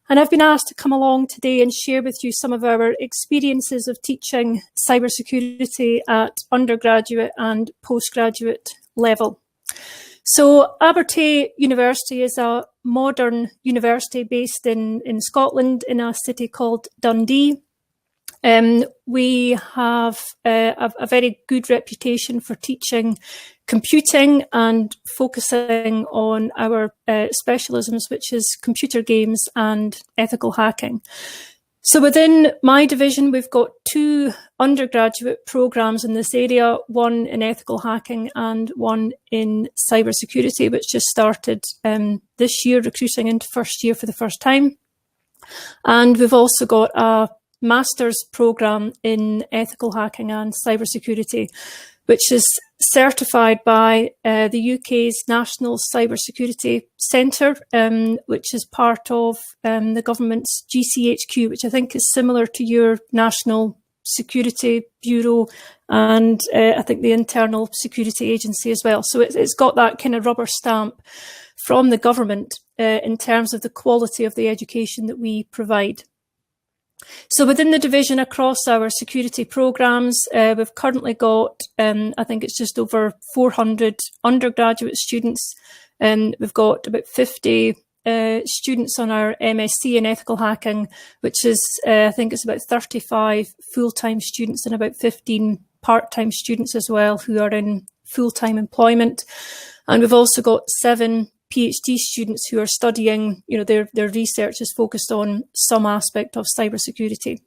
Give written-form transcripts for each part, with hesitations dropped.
And I've been asked to come along today and share with you some of our experiences of teaching cybersecurity at undergraduate and postgraduate level. So Abertay University is a modern university based in Scotland in a city called Dundee. We have a very good reputation for teaching computing and focusing on our specialisms, which is computer games and ethical hacking. So within my division, we've got 2 undergraduate programs in this area, one in ethical hacking and one in cybersecurity, which just started this year, recruiting into first year for the first time. And we've also got a master's program in ethical hacking and cybersecurity, which is certified by the UK's National Cybersecurity Centre, which is part of the government's GCHQ, which I think is similar to your National Security Bureau and I think the Internal Security Agency as well. So it's got that kind of rubber stamp from the government in terms of the quality of the education that we provide. So within the division across our security programmes, we've currently got, I think it's just over 400 undergraduate students, and we've got about 50 students on our MSc in ethical hacking, which is, I think it's about 35 full-time students and about 15 part-time students as well who are in full-time employment. And we've also got 7 PhD students who are studying, their research is focused on some aspect of cybersecurity.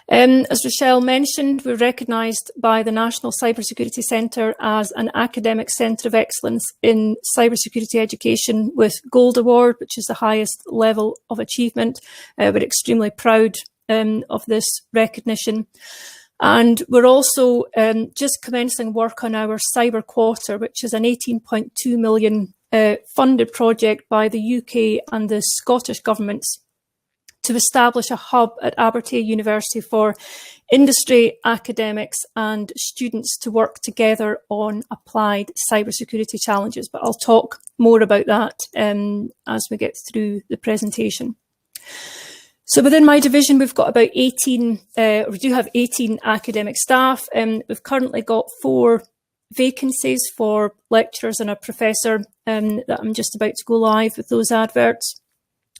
As Rochelle mentioned, we're recognised by the National Cybersecurity Centre as an academic centre of excellence in cybersecurity education with Gold Award, which is the highest level of achievement. We're extremely proud of this recognition. And we're also just commencing work on our Cyber Quarter, which is an 18.2 million funded project by the UK and the Scottish governments to establish a hub at Abertay University for industry, academics and students to work together on applied cybersecurity challenges. But I'll talk more about that as we get through the presentation. So within my division, we've got about 18, we do have 18 academic staff. We've currently got 4 vacancies for lecturers and a professor that I'm just about to go live with those adverts.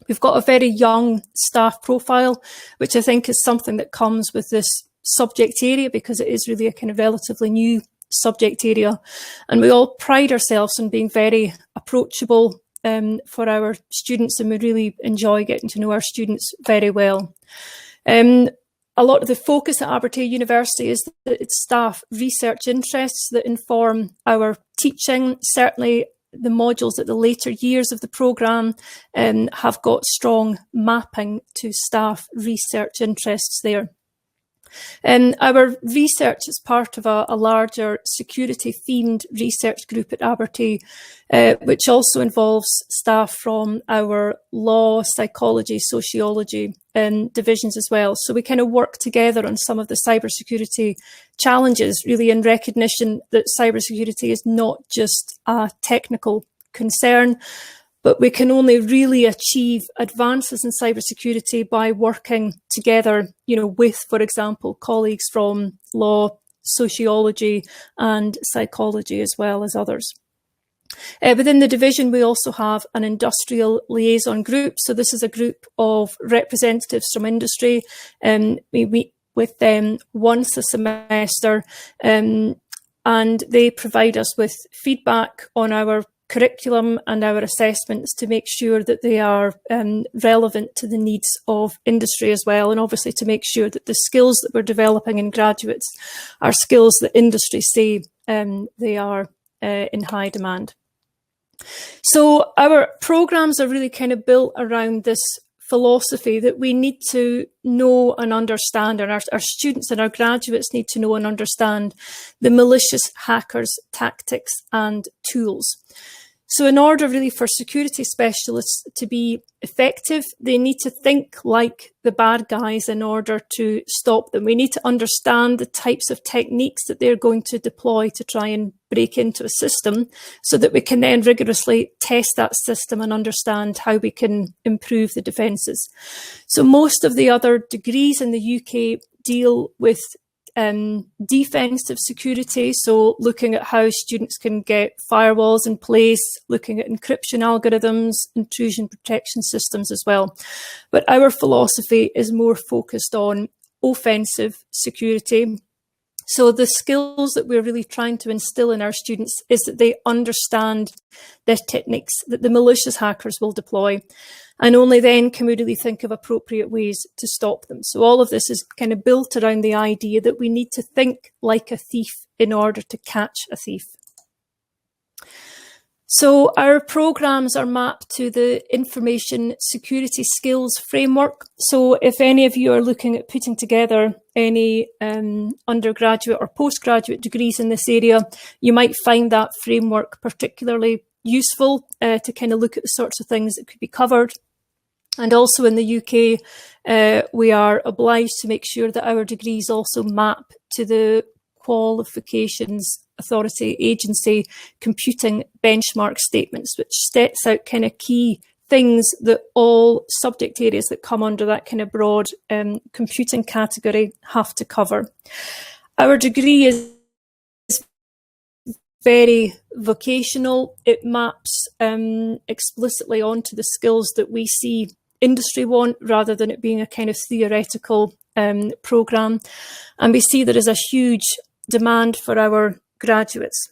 We've got a very young staff profile, which I think is something that comes with this subject area because it is really a kind of relatively new subject area. And we all pride ourselves on being very approachable for our students, and we really enjoy getting to know our students very well. A lot of the focus at Abertay University is that it's staff research interests that inform our teaching. Certainly the modules at the later years of the programme have got strong mapping to staff research interests there. Our research is part of a larger security-themed research group at Abertay, which also involves staff from our law, psychology, sociology divisions as well. So we kind of work together on some of the cybersecurity challenges, really in recognition that cybersecurity is not just a technical concern, but we can only really achieve advances in cybersecurity by working together, with, for example, colleagues from law, sociology and psychology, as well as others. Within the division, we also have an industrial liaison group. So this is a group of representatives from industry. We meet with them once a semester, and they provide us with feedback on our curriculum and our assessments to make sure that they are relevant to the needs of industry as well, and obviously to make sure that the skills that we're developing in graduates are skills that industry say they are in high demand. So our programmes are really kind of built around this philosophy that we need to know and understand, and our students and our graduates need to know and understand the malicious hackers' tactics and tools. So in order really for security specialists to be effective, they need to think like the bad guys in order to stop them. We need to understand the types of techniques that they're going to deploy to try and break into a system, so that we can then rigorously test that system and understand how we can improve the defences. So most of the other degrees in the UK deal with defensive security, so looking at how students can get firewalls in place, looking at encryption algorithms, intrusion protection systems as well. But our philosophy is more focused on offensive security. So the skills that we're really trying to instill in our students is that they understand the techniques that the malicious hackers will deploy. And only then can we really think of appropriate ways to stop them. So all of this is kind of built around the idea that we need to think like a thief in order to catch a thief. So our programs are mapped to the Information Security Skills Framework. So if any of you are looking at putting together any undergraduate or postgraduate degrees in this area, you might find that framework particularly useful to kind of look at the sorts of things that could be covered. And also in the UK, we are obliged to make sure that our degrees also map to the Qualifications Authority Agency computing benchmark statements, which sets out kind of key things that all subject areas that come under that kind of broad computing category have to cover. Our degree is very vocational. It maps explicitly onto the skills that we see industry want, rather than it being a kind of theoretical programme. And we see there is a huge demand for our graduates.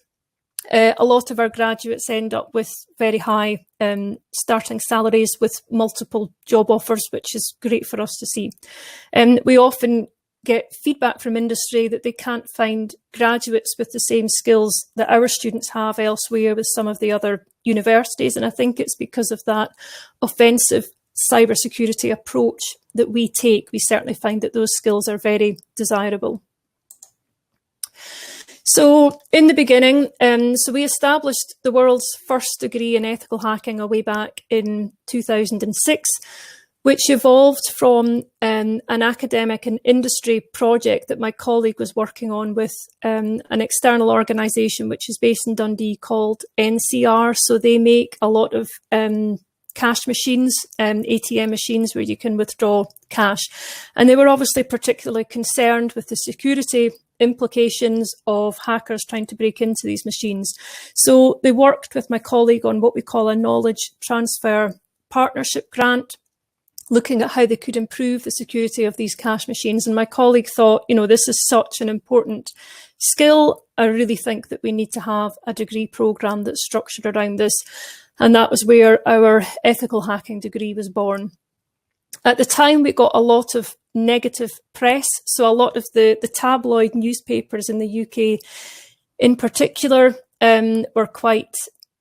A lot of our graduates end up with very high starting salaries with multiple job offers, which is great for us to see. We often get feedback from industry that they can't find graduates with the same skills that our students have elsewhere with some of the other universities. And I think it's because of that offensive cybersecurity approach that we take. We certainly find that those skills are very desirable. So in the beginning, so we established the world's first degree in ethical hacking way back in 2006, which evolved from an academic and industry project that my colleague was working on with an external organisation which is based in Dundee called NCR. So they make a lot of cash machines, ATM machines where you can withdraw cash. And they were obviously particularly concerned with the security implications of hackers trying to break into these machines. So they worked with my colleague on what we call a knowledge transfer partnership grant, looking at how they could improve the security of these cash machines. And my colleague thought, you know, this is such an important skill. I really think that we need to have a degree programme that's structured around this. And that was where our ethical hacking degree was born. At the time, we got a lot of negative press. So a lot of the tabloid newspapers in the UK in particular were quite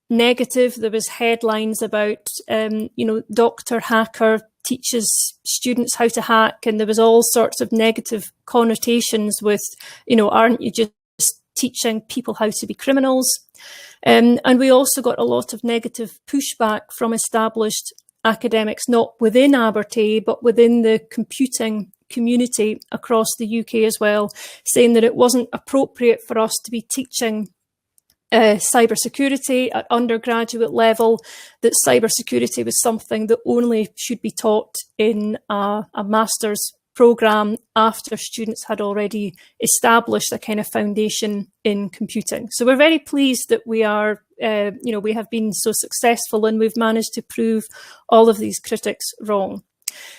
negative. There was headlines about, Dr. Hacker teaches students how to hack. And there was all sorts of negative connotations with, aren't you just teaching people how to be criminals? And we also got a lot of negative pushback from established academics, not within Abertay, but within the computing community across the UK as well, saying that it wasn't appropriate for us to be teaching cybersecurity at undergraduate level, that cybersecurity was something that only should be taught in a master's programme after students had already established a kind of foundation in computing. So we're very pleased that we are, we have been so successful and we've managed to prove all of these critics wrong.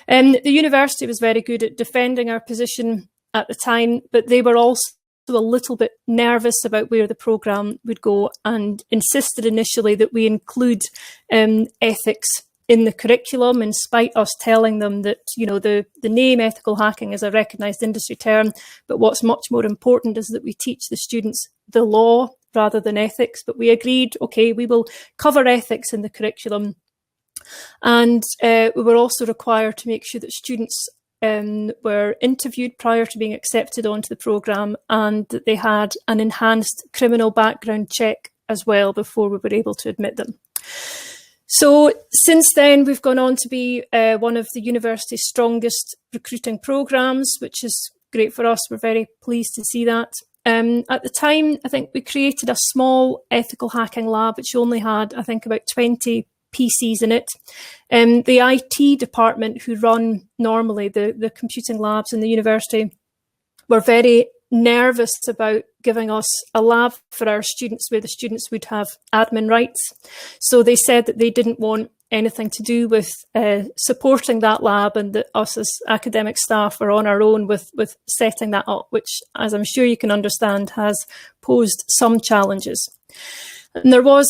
The university was very good at defending our position at the time, but they were also a little bit nervous about where the programme would go and insisted initially that we include ethics in the curriculum, in spite of us telling them that, the name ethical hacking is a recognised industry term, but what's much more important is that we teach the students the law rather than ethics. But we agreed, okay, we will cover ethics in the curriculum. And we were also required to make sure that students were interviewed prior to being accepted onto the programme, and that they had an enhanced criminal background check as well before we were able to admit them. So since then, we've gone on to be one of the university's strongest recruiting programmes, which is great for us. We're very pleased to see that. At the time, I think we created a small ethical hacking lab, which only had, I think, about 20 PCs in it. The IT department, who run normally the computing labs in the university, were very nervous about giving us a lab for our students where the students would have admin rights. So they said that they didn't want anything to do with supporting that lab, and that us as academic staff were on our own with setting that up, which, as I'm sure you can understand, has posed some challenges. And there was,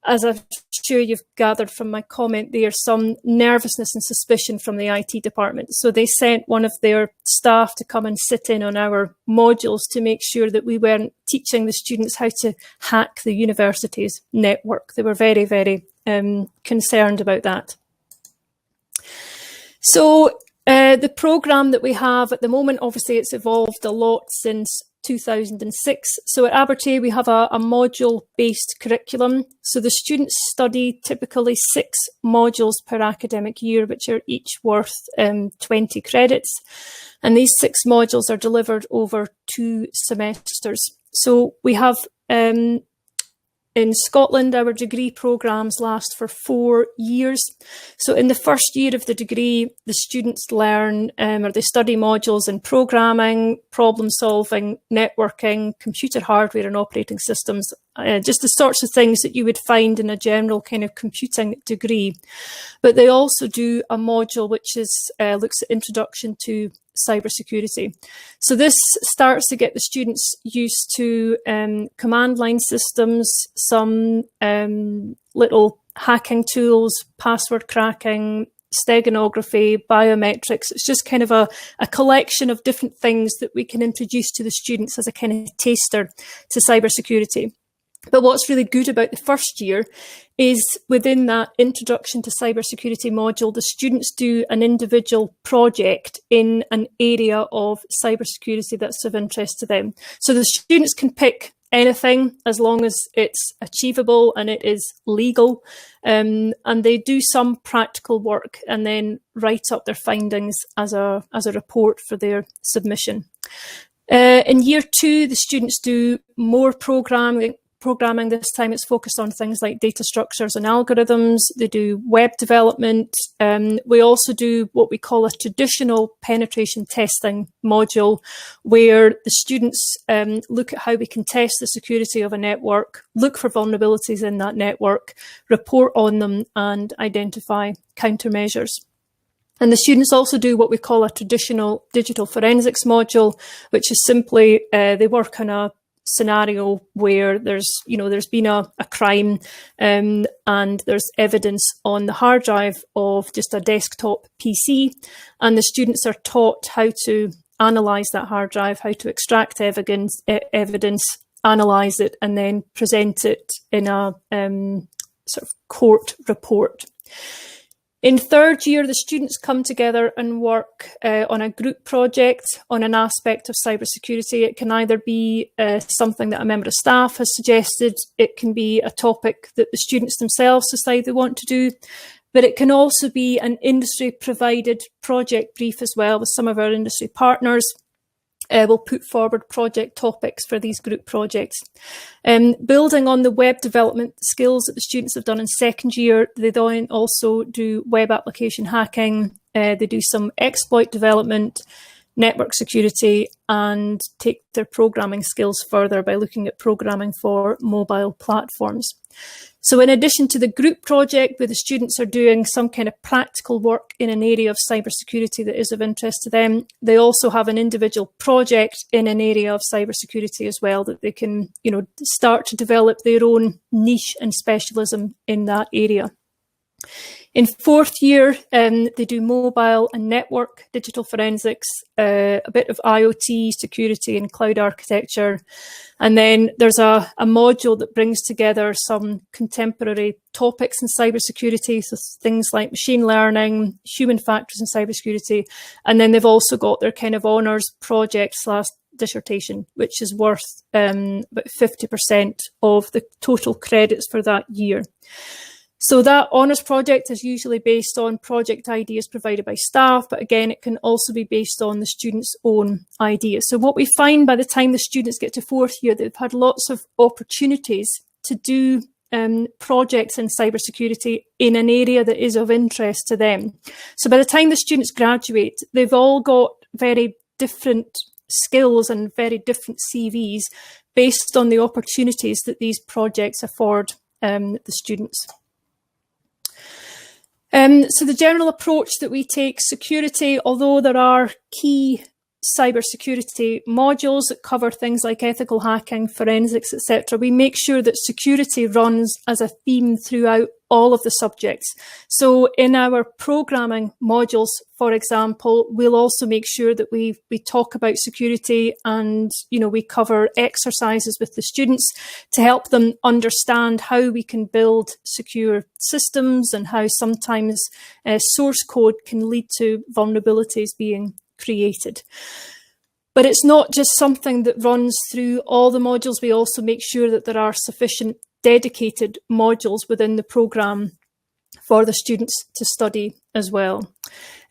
as I'm sure you've gathered from my comment there, some nervousness and suspicion from the IT department. So they sent one of their staff to come and sit in on our modules to make sure that we weren't teaching the students how to hack the university's network. They were very, very concerned about that. So the programme that we have at the moment, obviously it's evolved a lot since 2006. So at Abertay, we have a module-based curriculum. So the students study typically 6 modules per academic year, which are each worth 20 credits. And these 6 modules are delivered over 2 semesters. So we have, in Scotland, our degree programmes last for 4 years. So in the first year of the degree, the students learn or they study modules in programming, problem solving, networking, computer hardware and operating systems, just the sorts of things that you would find in a general kind of computing degree. But they also do a module which is looks at introduction to cybersecurity. So this starts to get the students used to command line systems, some little hacking tools, password cracking, steganography, biometrics. It's just kind of a collection of different things that we can introduce to the students as a kind of taster to cybersecurity. But what's really good about the first year is within that introduction to cybersecurity module, the students do an individual project in an area of cybersecurity that's of interest to them. So the students can pick anything as long as it's achievable and it is legal. And they do some practical work and then write up their findings as a report for their submission. In year 2, the students do more programming. This time it's focused on things like data structures and algorithms. They do web development. We also do what we call a traditional penetration testing module, where the students look at how we can test the security of a network, look for vulnerabilities in that network, report on them and identify countermeasures. And the students also do what we call a traditional digital forensics module, which is simply they work on a scenario where there's been a crime and there's evidence on the hard drive of just a desktop PC, and the students are taught how to analyse that hard drive, how to extract evidence, analyse it, and then present it in a sort of court report. In third year, the students come together and work on a group project on an aspect of cybersecurity. It can either be something that a member of staff has suggested, it can be a topic that the students themselves decide they want to do, but it can also be an industry-provided project brief as well, with some of our industry partners. We'll put forward project topics for these group projects. Building on the web development skills that the students have done in second year, they then also do web application hacking, they do some exploit development, network security, and take their programming skills further by looking at programming for mobile platforms. So in addition to the group project where the students are doing some kind of practical work in an area of cybersecurity that is of interest to them, they also have an individual project in an area of cybersecurity as well that they can, start to develop their own niche and specialism in that area. In fourth year, they do mobile and network, digital forensics, a bit of IoT, security and cloud architecture. And then there's a module that brings together some contemporary topics in cybersecurity, so things like machine learning, human factors in cybersecurity. And then they've also got their kind of honours project / dissertation, which is worth about 50% of the total credits for that year. So that honours project is usually based on project ideas provided by staff, but again, it can also be based on the students' own ideas. So what we find by the time the students get to 4th year, they've had lots of opportunities to do projects in cybersecurity in an area that is of interest to them. So by the time the students graduate, they've all got very different skills and very different CVs based on the opportunities that these projects afford the students. So the general approach that we take, security, although there are key cybersecurity modules that cover things like ethical hacking, forensics, etc., we make sure that security runs as a theme throughout all of the subjects. So in our programming modules, for example, we'll also make sure that we talk about security, and we cover exercises with the students to help them understand how we can build secure systems and how sometimes source code can lead to vulnerabilities being created. But it's not just something that runs through all the modules. We also make sure that there are sufficient dedicated modules within the programme for the students to study as well.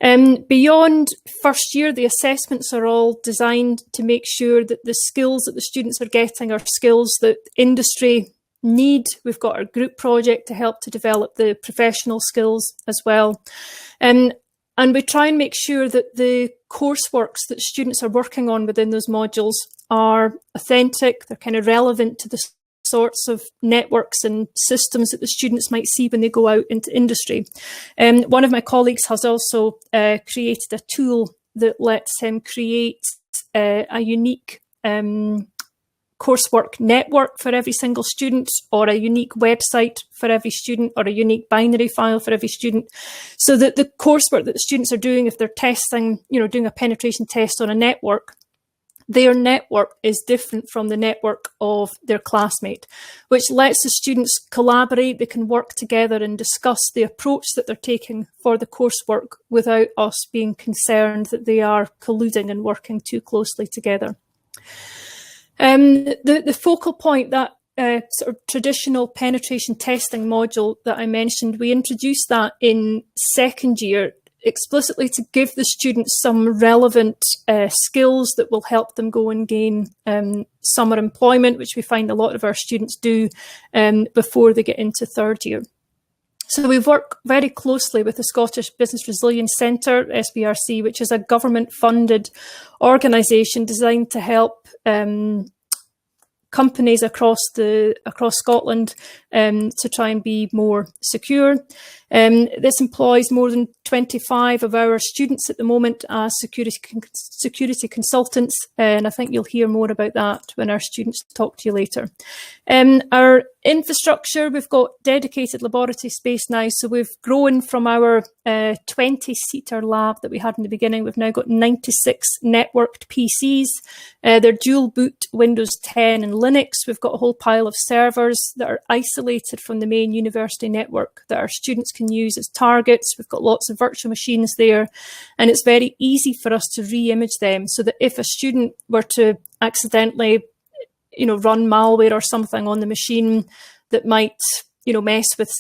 Beyond first year, the assessments are all designed to make sure that the skills that the students are getting are skills that industry need. We've got our group project to help to develop the professional skills as well. And we try and make sure that the courseworks that students are working on within those modules are authentic, they're kind of relevant to the sorts of networks and systems that the students might see when they go out into industry. One of my colleagues has also created a tool that lets him create a unique coursework network for every single student, or a unique website for every student, or a unique binary file for every student, so that the coursework that the students are doing, if they're testing, doing a penetration test on a network, their network is different from the network of their classmate, which lets the students collaborate. They can work together and discuss the approach that they're taking for the coursework without us being concerned that they are colluding and working too closely together. The focal point, that sort of traditional penetration testing module that I mentioned, we introduced that in second year explicitly to give the students some relevant skills that will help them go and gain summer employment, which we find a lot of our students do before they get into third year. So we work very closely with the Scottish Business Resilience Centre, SBRC, which is a government-funded organisation designed to help companies across Scotland to try and be more secure. This employs more than 25 of our students at the moment as security consultants, and I think you'll hear more about that when our students talk to you later. Our infrastructure, we've got dedicated laboratory space now, so we've grown from our 20-seater lab that we had in the beginning. We've now got 96 networked PCs. They're dual boot Windows 10 and Linux. We've got a whole pile of servers that are isolated from the main university network that our students can use as targets. We've got lots of virtual machines there, and it's very easy for us to re-image them, so that if a student were to accidentally run malware or something on the machine that might mess with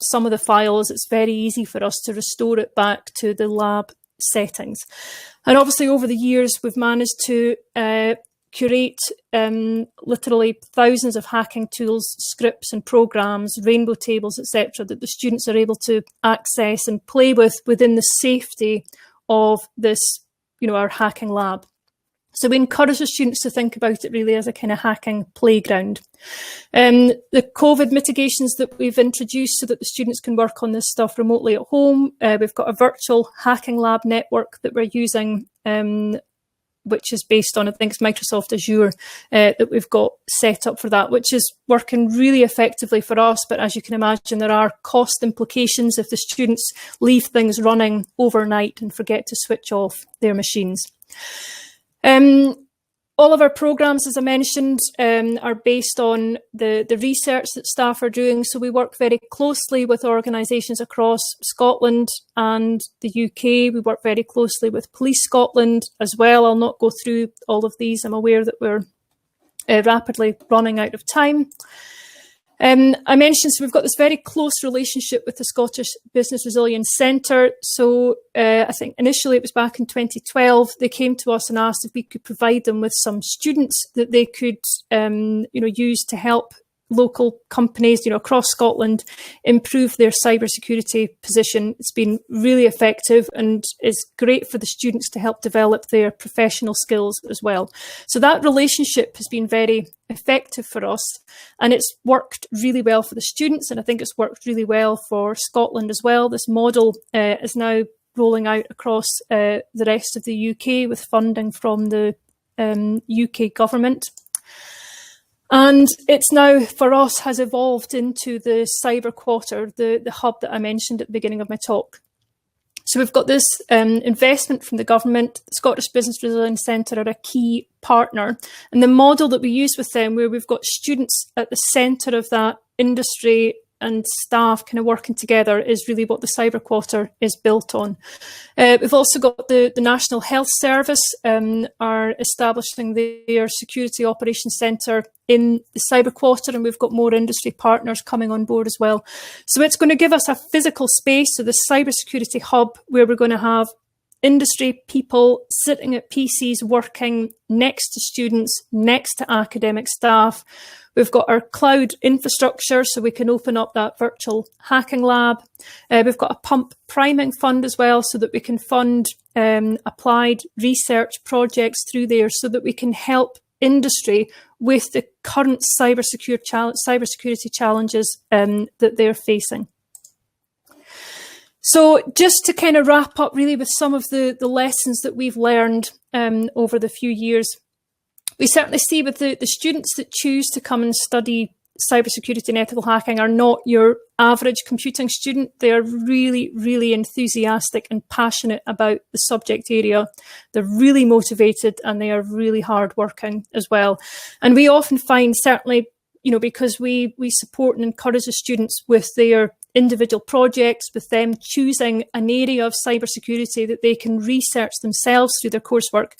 some of the files, it's very easy for us to restore it back to the lab settings. And obviously over the years we've managed to curate literally thousands of hacking tools, scripts and programs, rainbow tables, etc., that the students are able to access and play with within the safety of this, our hacking lab. So we encourage the students to think about it really as a kind of hacking playground. The COVID mitigations that we've introduced so that the students can work on this stuff remotely at home. We've got a virtual hacking lab network that we're using, which is based on, I think it's Microsoft Azure, that we've got set up for that, which is working really effectively for us. But as you can imagine, there are cost implications if the students leave things running overnight and forget to switch off their machines. All of our programmes, as I mentioned, are based on the research that staff are doing. So we work very closely with organisations across Scotland and the UK. We work very closely with Police Scotland as well. I'll not go through all of these. I'm aware that we're rapidly running out of time. I mentioned, so we've got this very close relationship with the Scottish Business Resilience Centre. So I think initially it was back in 2012, they came to us and asked if we could provide them with some students that they could use to help local companies, across Scotland, improve their cybersecurity position. It's been really effective and is great for the students to help develop their professional skills as well. So that relationship has been very effective for us, and it's worked really well for the students, and I think it's worked really well for Scotland as well. This model is now rolling out across the rest of the UK with funding from the UK government. And it's now, for us, has evolved into the Cyber Quarter, the hub that I mentioned at the beginning of my talk. So we've got this investment from the government. The Scottish Business Resilience Centre are a key partner. And the model that we use with them, where we've got students at the centre of that industry and staff kind of working together, is really what the Cyber Quarter is built on. We've also got the National Health Service are establishing their Security Operations Centre in the Cyber Quarter, and we've got more industry partners coming on board as well. So it's going to give us a physical space, so the cybersecurity hub, where we're going to have industry people sitting at PCs working next to students, next to academic staff. We've got our cloud infrastructure, so we can open up that virtual hacking lab. We've got a pump priming fund as well, so that we can fund applied research projects through there, so that we can help industry with the current cybersecurity challenges that they're facing. So just to kind of wrap up really with some of the lessons that we've learned over the few years, we certainly see with the students that choose to come and study cybersecurity and ethical hacking are not your average computing student. They are really, really enthusiastic and passionate about the subject area. They're really motivated and they are really hardworking as well. And we often find, certainly, because we support and encourage the students with their individual projects, with them choosing an area of cybersecurity that they can research themselves through their coursework.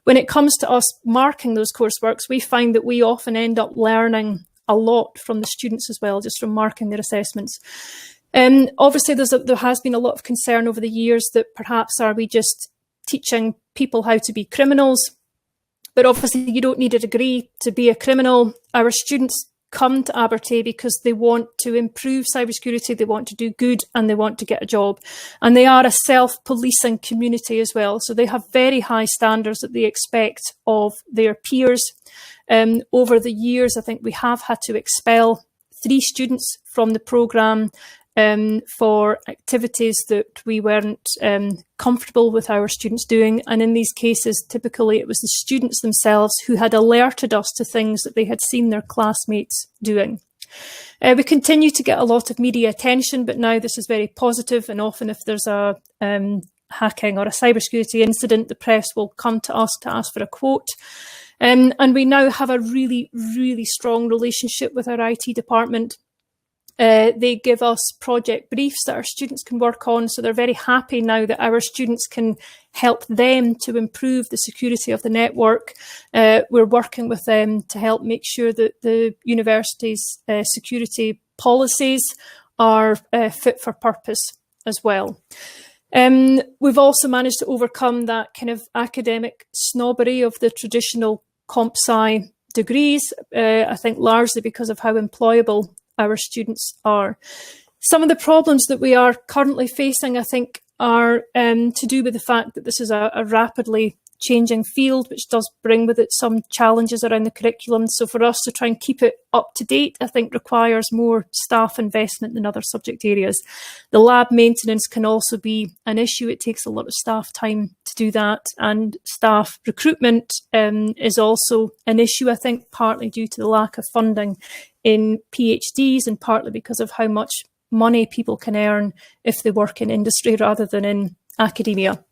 When it comes to us marking those courseworks, we find that we often end up learning a lot from the students as well, just from marking their assessments. Obviously, there has been a lot of concern over the years that perhaps are we just teaching people how to be criminals? But obviously, you don't need a degree to be a criminal. Our students come to Abertay because they want to improve cybersecurity, they want to do good, and they want to get a job. And they are a self-policing community as well. So they have very high standards that they expect of their peers. Over the years, I think we have had to expel 3 students from the programme for activities that we weren't comfortable with our students doing. And in these cases, typically it was the students themselves who had alerted us to things that they had seen their classmates doing. We continue to get a lot of media attention, but now this is very positive. And often if there's a hacking or a cybersecurity incident, the press will come to us to ask for a quote. And we now have a really, really strong relationship with our IT department. They give us project briefs that our students can work on, so they're very happy now that our students can help them to improve the security of the network. We're working with them to help make sure that the university's security policies are fit for purpose as well. We've also managed to overcome that kind of academic snobbery of the traditional comp sci degrees, I think largely because of how employable our students are. Some of the problems that we are currently facing, I think, are to do with the fact that this is a rapidly changing field, which does bring with it some challenges around the curriculum. So for us to try and keep it up to date, I think requires more staff investment than other subject areas. The lab maintenance can also be an issue. It takes a lot of staff time to do that. And staff recruitment is also an issue, I think, partly due to the lack of funding in PhDs and partly because of how much money people can earn if they work in industry rather than in academia.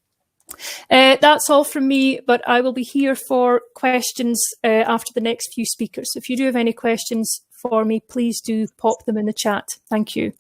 That's all from me, but I will be here for questions after the next few speakers. If you do have any questions for me, please do pop them in the chat. Thank you.